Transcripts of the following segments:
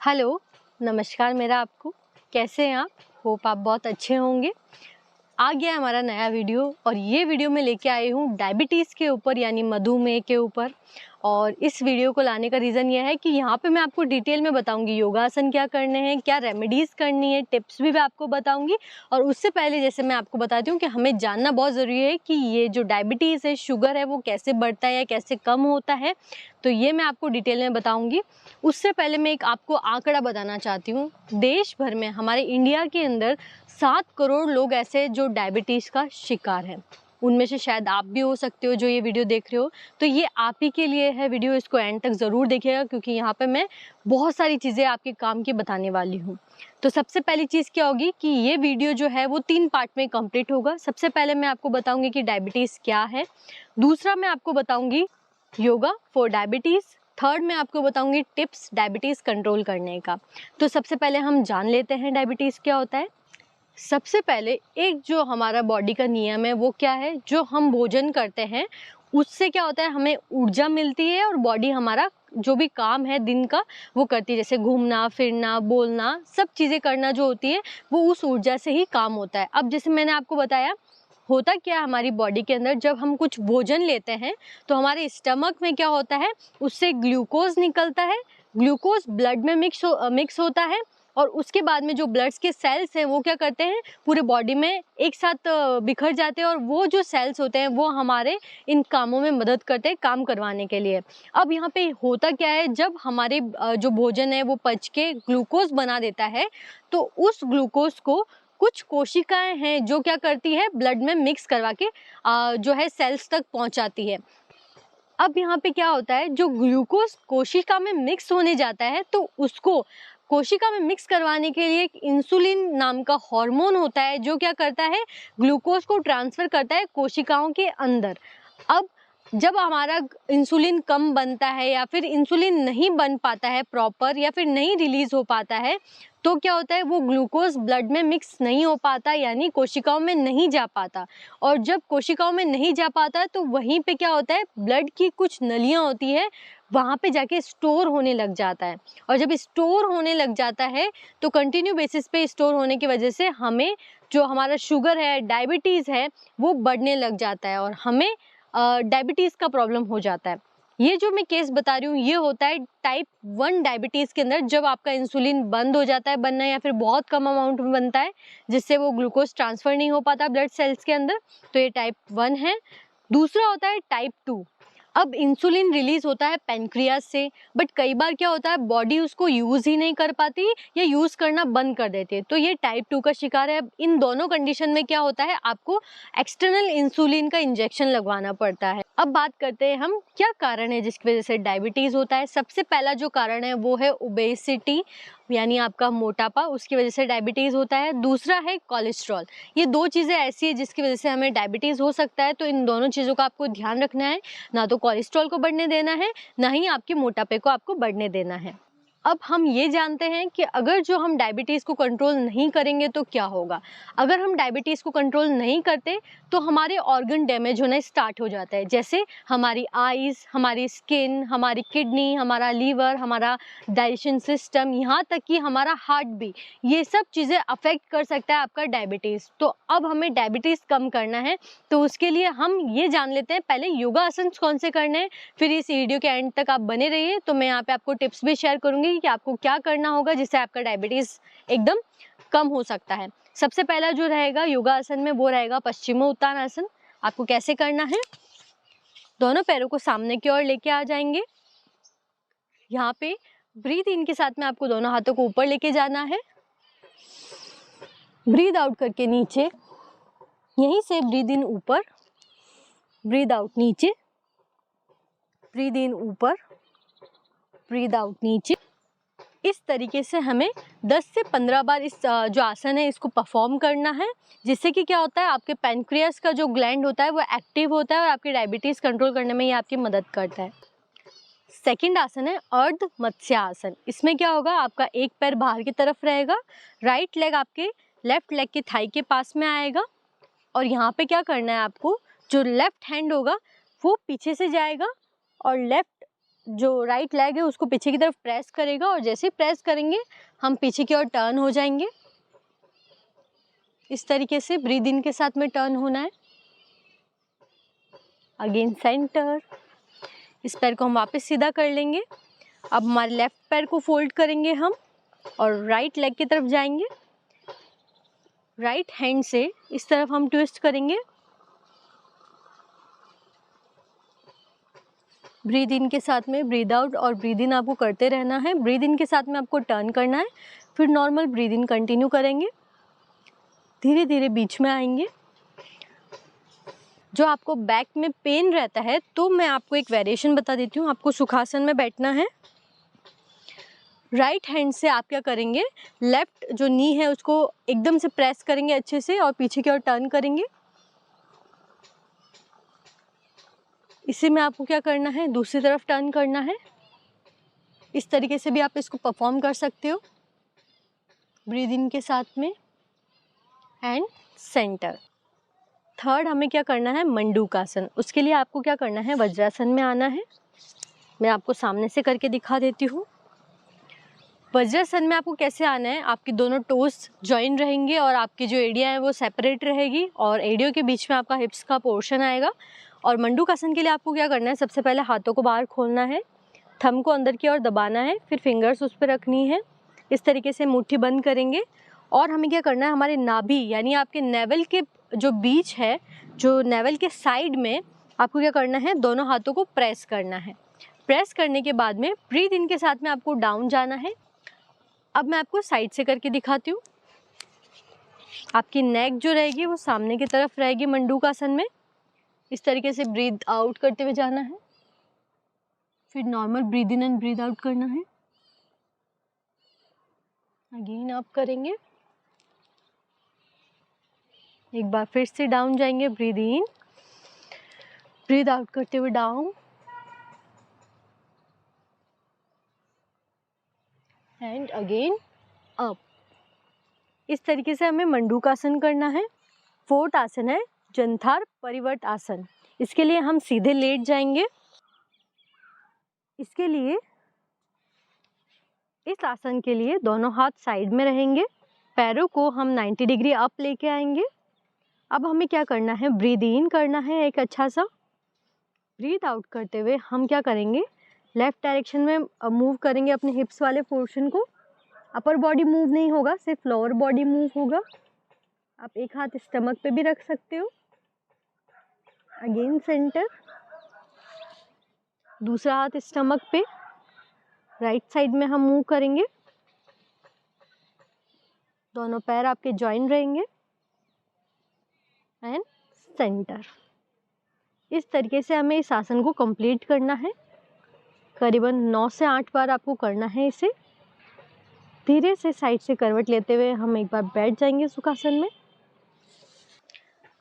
Hello, नमस्कार मेरा आपको। कैसे हैं आप? होप आप बहुत अच्छे होंगे। आ गया हमारा नया वीडियो और ये वीडियो मैं लेके आई हूँ डायबिटीज़ के ऊपर यानी मधुमेह के ऊपर। और इस वीडियो को लाने का रीज़न ये है कि यहाँ पे मैं आपको डिटेल में बताऊँगी योगासन क्या करने हैं, क्या रेमेडीज़ करनी है, टिप्स भी मैं आपको बताऊँगी। और उससे पहले जैसे मैं आपको बताती हूँ कि हमें जानना बहुत ज़रूरी है कि ये जो डायबिटीज़ है, शुगर है, वो कैसे बढ़ता है या कैसे कम होता है। तो ये मैं आपको डिटेल में बताऊँगी। उससे पहले मैं एक आपको आंकड़ा बताना चाहती हूँ। देश भर में हमारे इंडिया के अंदर 7 करोड़ लोग ऐसे जो डायबिटीज़ का शिकार हैं। उनमें से शायद आप भी हो सकते हो जो ये वीडियो देख रहे हो। तो ये आप ही के लिए है वीडियो, इसको एंड तक ज़रूर देखिएगा क्योंकि यहाँ पे मैं बहुत सारी चीज़ें आपके काम की बताने वाली हूँ। तो सबसे पहली चीज़ क्या होगी कि ये वीडियो जो है वो 3 पार्ट में कंप्लीट होगा। सबसे पहले मैं आपको बताऊँगी कि डायबिटीज़ क्या है। दूसरा मैं आपको बताऊँगी योगा फॉर डायबिटीज़। थर्ड मैं आपको बताऊँगी टिप्स डायबिटीज़ कंट्रोल करने का। तो सबसे पहले हम जान लेते हैं डायबिटीज़ क्या होता है। सबसे पहले एक जो हमारा बॉडी का नियम है वो क्या है, जो हम भोजन करते हैं उससे क्या होता है हमें ऊर्जा मिलती है और बॉडी हमारा जो भी काम है दिन का वो करती है। जैसे घूमना फिरना बोलना सब चीज़ें करना जो होती है वो उस ऊर्जा से ही काम होता है। अब जैसे मैंने आपको बताया होता क्या है हमारी बॉडी के अंदर, जब हम कुछ भोजन लेते हैं तो हमारे स्टमक में क्या होता है, उससे ग्लूकोज निकलता है। ग्लूकोज ब्लड में मिक्स होता है और उसके बाद में जो ब्लड्स के सेल्स हैं वो क्या करते हैं पूरे बॉडी में एक साथ बिखर जाते हैं और वो जो सेल्स होते हैं वो हमारे इन कामों में मदद करते हैं काम करवाने के लिए। अब यहाँ पे होता क्या है, जब हमारे जो भोजन है वो पच के ग्लूकोज बना देता है तो उस ग्लूकोज को कुछ कोशिकाएं हैं जो क्या करती है ब्लड में मिक्स करवा के जो है सेल्स तक पहुंचाती है। अब यहाँ पे क्या होता है, जो ग्लूकोज कोशिका में मिक्स होने जाता है तो उसको कोशिका में मिक्स करवाने के लिए एक इंसुलिन नाम का हार्मोन होता है जो क्या करता है ग्लूकोज को ट्रांसफर करता है कोशिकाओं के अंदर। अब जब हमारा इंसुलिन कम बनता है या फिर इंसुलिन नहीं बन पाता है प्रॉपर या फिर नहीं रिलीज हो पाता है तो क्या होता है वो ग्लूकोज ब्लड में मिक्स नहीं हो पाता यानी कोशिकाओं में नहीं जा पाता। और जब कोशिकाओं में नहीं जा पाता तो वहीं पे क्या होता है ब्लड की कुछ नलियां होती है वहाँ पे जाके स्टोर होने लग जाता है। और जब स्टोर होने लग जाता है तो कंटिन्यू बेसिस पे स्टोर होने की वजह से हमें जो हमारा शुगर है डायबिटीज़ है वो बढ़ने लग जाता है और हमें डायबिटीज़ का प्रॉब्लम हो जाता है। ये जो मैं केस बता रही हूँ ये होता है टाइप 1 डायबिटीज़ के अंदर, जब आपका इंसुलिन बंद हो जाता है बनना या फिर बहुत कम अमाउंट में बनता है जिससे वो ग्लूकोज ट्रांसफर नहीं हो पाता ब्लड सेल्स के अंदर, तो ये टाइप 1 है। दूसरा होता है टाइप 2। अब इंसुलिन रिलीज होता है पैनक्रियाज से बट कई बार क्या होता है बॉडी उसको यूज ही नहीं कर पाती या यूज करना बंद कर देती है, तो ये टाइप 2 का शिकार है। अब इन दोनों कंडीशन में क्या होता है आपको एक्सटर्नल इंसुलिन का इंजेक्शन लगवाना पड़ता है। अब बात करते हैं हम क्या कारण है जिसकी वजह से डायबिटीज होता है। सबसे पहला जो कारण है वो है ओबेसिटी यानी आपका मोटापा, उसकी वजह से डायबिटीज होता है। दूसरा है कोलेस्ट्रॉल। ये दो चीजें ऐसी है जिसकी वजह से हमें डायबिटीज हो सकता है, तो इन दोनों चीजों का आपको ध्यान रखना है। ना तो कोलेस्ट्रॉल को बढ़ने देना है ना ही आपके मोटापे को आपको बढ़ने देना है। अब हम ये जानते हैं कि अगर जो हम डायबिटीज़ को कंट्रोल नहीं करेंगे तो क्या होगा। अगर हम डायबिटीज़ को कंट्रोल नहीं करते तो हमारे ऑर्गन डैमेज होना स्टार्ट हो जाता है, जैसे हमारी आईज, हमारी स्किन, हमारी किडनी, हमारा लीवर, हमारा डाइजेशन सिस्टम, यहाँ तक कि हमारा हार्ट भी, ये सब चीज़ें अफेक्ट कर सकता है आपका डायबिटीज़। तो अब हमें डायबिटीज़ कम करना है तो उसके लिए हम ये जान लेते हैं पहले योगा आसन कौन से करने हैं। फिर इस वीडियो के एंड तक आप बने रहिए, तो मैं यहाँ पे आपको टिप्स भी शेयर करूंगी कि आपको क्या करना होगा जिससे आपका डायबिटीज एकदम कम हो सकता है। सबसे पहला जो रहेगा योगा आसन में वो रहेगा पश्चिमोत्तानासन। आपको कैसे करना है, दोनों पैरों को सामने की ओर लेके आ जाएंगे। यहाँ पे ब्रीथ इन के साथ में आपको दोनों हाथों को ऊपर लेके जाना है, ब्रीथ आउट करके नीचे, यहीं से ब्रीथ इन ऊपर, ब्रीथ आउट नीचे, ब्रीथ इन ऊपर, ब्रीथ आउट नीचे। इस तरीके से हमें 10 से 15 बार इस जो आसन है इसको परफॉर्म करना है, जिससे कि क्या होता है आपके पैनक्रियास का जो ग्लैंड होता है वो एक्टिव होता है और आपकी डायबिटीज़ कंट्रोल करने में ये आपकी मदद करता है। सेकंड आसन है अर्ध मत्स्य आसन। इसमें क्या होगा आपका एक पैर बाहर की तरफ रहेगा, राइट लेग आपके लेफ्ट लेग के थाई के पास में आएगा और यहाँ पे क्या करना है आपको, जो लेफ्ट हैंड होगा वो पीछे से जाएगा और लेफ्ट जो राइट लेग है उसको पीछे की तरफ प्रेस करेगा और जैसे ही प्रेस करेंगे हम पीछे की ओर टर्न हो जाएंगे। इस तरीके से ब्रीद इन के साथ में टर्न होना है। Again centre. इस पैर को हम वापस सीधा कर लेंगे। अब हमारे लेफ्ट पैर को फोल्ड करेंगे हम और राइट लेग की तरफ जाएंगे। राइट हैंड से इस तरफ हम ट्विस्ट करेंगे। ब्रीद इन के साथ में ब्रीद आउट और ब्रीद इन आपको करते रहना है। ब्रीद इन के साथ में आपको टर्न करना है, फिर नॉर्मल ब्रीद इन कंटिन्यू करेंगे। धीरे धीरे बीच में आएंगे। जो आपको बैक में पेन रहता है तो मैं आपको एक वेरिएशन बता देती हूँ। आपको सुखासन में बैठना है। राइट हैंड से आप क्या करेंगे, लेफ्ट जो नी है उसको एकदम से प्रेस करेंगे अच्छे से और पीछे की ओर टर्न करेंगे। इसी में आपको क्या करना है, दूसरी तरफ टर्न करना है। इस तरीके से भी आप इसको परफॉर्म कर सकते हो ब्रीद इन के साथ में एंड सेंटर। थर्ड हमें क्या करना है, मंडूकासन। उसके लिए आपको क्या करना है, वज्रासन में आना है। मैं आपको सामने से करके दिखा देती हूँ। वज्रासन में आपको कैसे आना है, आपकी दोनों टोज जॉइन रहेंगे और आपकी जो एडिया है वो सेपरेट रहेगी और एडियो के बीच में आपका हिप्स का पोर्शन आएगा। और मंडूकासन के लिए आपको क्या करना है, सबसे पहले हाथों को बाहर खोलना है, थंब को अंदर की ओर दबाना है, फिर फिंगर्स उस पर रखनी है। इस तरीके से मुट्ठी बंद करेंगे और हमें क्या करना है, हमारे नाभि यानी आपके नेवल के जो बीच है, जो नेवल के साइड में आपको क्या करना है, दोनों हाथों को प्रेस करना है। प्रेस करने के बाद में ब्रीद इन के साथ में आपको डाउन जाना है। अब मैं आपको साइड से करके दिखाती हूँ। आपकी नेक जो रहेगी वो सामने की तरफ रहेगी मंडूकासन में। इस तरीके से ब्रीद आउट करते हुए जाना है, फिर normal breathe in and breathe out करना है। अगेन आप करेंगे, एक बार फिर से डाउन जाएंगे, ब्रीद इन ब्रीद आउट करते हुए डाउन एंड अगेन अप। इस तरीके से हमें मंडूकासन करना है। फोर्थ आसन है जंथार परिवर्त आसन। इसके लिए हम सीधे लेट जाएंगे। इसके लिए इस आसन के लिए दोनों हाथ साइड में रहेंगे, पैरों को हम 90 डिग्री अप लेके आएंगे। अब हमें क्या करना है, ब्रीद इन करना है एक अच्छा सा। ब्रीद आउट करते हुए हम क्या करेंगे, लेफ्ट डायरेक्शन में मूव करेंगे अपने हिप्स वाले पोर्शन को। अपर बॉडी मूव नहीं होगा, सिर्फ लोअर बॉडी मूव होगा। आप एक हाथ स्टमक पे भी रख सकते हो। अगेन सेंटर, दूसरा हाथ स्टमक पे, राइट साइड में हम मूव करेंगे। दोनों पैर आपके जॉइन रहेंगे एंड सेंटर। इस तरीके से हमें इस आसन को कंप्लीट करना है। करीबन 9 से 8 बार आपको करना है इसे। धीरे से साइड से करवट लेते हुए हम एक बार बैठ जाएंगे सुखासन में।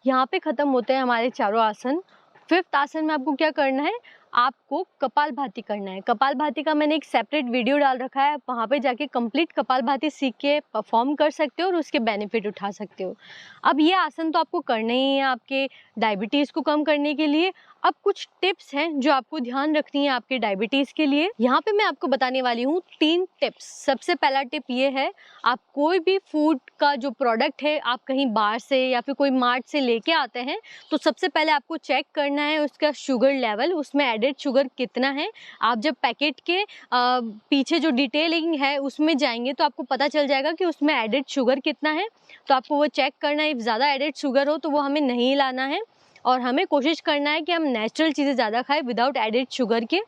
यहाँ पे खत्म होते हैं हमारे चारों आसन। फिफ्थ आसन में आपको क्या करना है, आपको कपालभाति करना है। कपालभाति का मैंने एक सेपरेट वीडियो डाल रखा है, वहाँ पे जाके कंप्लीट कपालभाति सीख के परफॉर्म कर सकते हो और उसके बेनिफिट उठा सकते हो। अब ये आसन तो आपको करने ही है आपके डायबिटीज़ को कम करने के लिए। अब कुछ टिप्स हैं जो आपको ध्यान रखनी है आपके डायबिटीज़ के लिए। यहाँ पे मैं आपको बताने वाली हूँ 3 टिप्स। सबसे पहला टिप ये है, आप कोई भी फूड का जो प्रोडक्ट है आप कहीं बाहर से या फिर कोई मार्ट से लेके आते हैं तो सबसे पहले आपको चेक करना है उसका शुगर लेवल, उसमें एडेड शुगर कितना है। आप जब पैकेट के पीछे जो डिटेलिंग है उसमें जाएंगे तो आपको पता चल जाएगा कि उसमें एडेड शुगर कितना है। तो आपको वो चेक करना है। ज़्यादा एडेड शुगर हो तो वो हमें नहीं लाना है और हमें कोशिश करना है कि हम नेचुरल चीज़ें ज़्यादा खाएं विदाउट एडेड शुगर के।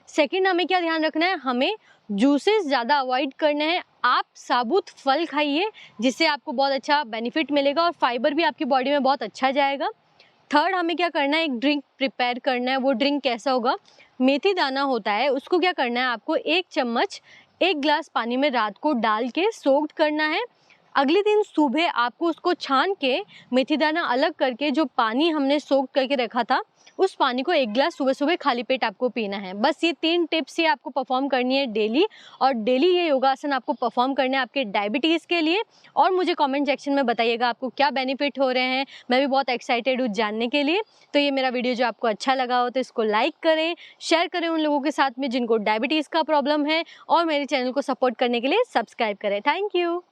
सेकंड, हमें क्या ध्यान रखना है, हमें जूसेस ज़्यादा अवॉइड करने हैं। आप साबुत फल खाइए जिससे आपको बहुत अच्छा बेनिफिट मिलेगा और फाइबर भी आपकी बॉडी में बहुत अच्छा जाएगा। थर्ड, हमें क्या करना है, एक ड्रिंक प्रिपेयर करना है। वो ड्रिंक कैसा होगा, मेथी दाना होता है, उसको क्या करना है आपको 1 चम्मच 1 गिलास पानी में रात को डाल के सोक्ड करना है। अगले दिन सुबह आपको उसको छान के मेथी दाना अलग करके जो पानी हमने सोक करके रखा था उस पानी को 1 गिलास सुबह सुबह खाली पेट आपको पीना है। बस ये 3 टिप्स ही आपको परफॉर्म करनी है डेली, और डेली ये योगासन आपको परफॉर्म करने हैं आपके डायबिटीज़ के लिए। और मुझे कमेंट सेक्शन में बताइएगा आपको क्या बेनिफिट हो रहे हैं, मैं भी बहुत एक्साइटेड हूँ जानने के लिए। तो ये मेरा वीडियो जो आपको अच्छा लगा हो तो इसको लाइक करें, शेयर करें उन लोगों के साथ में जिनको डायबिटीज़ का प्रॉब्लम है, और मेरे चैनल को सपोर्ट करने के लिए सब्सक्राइब करें। Thank you.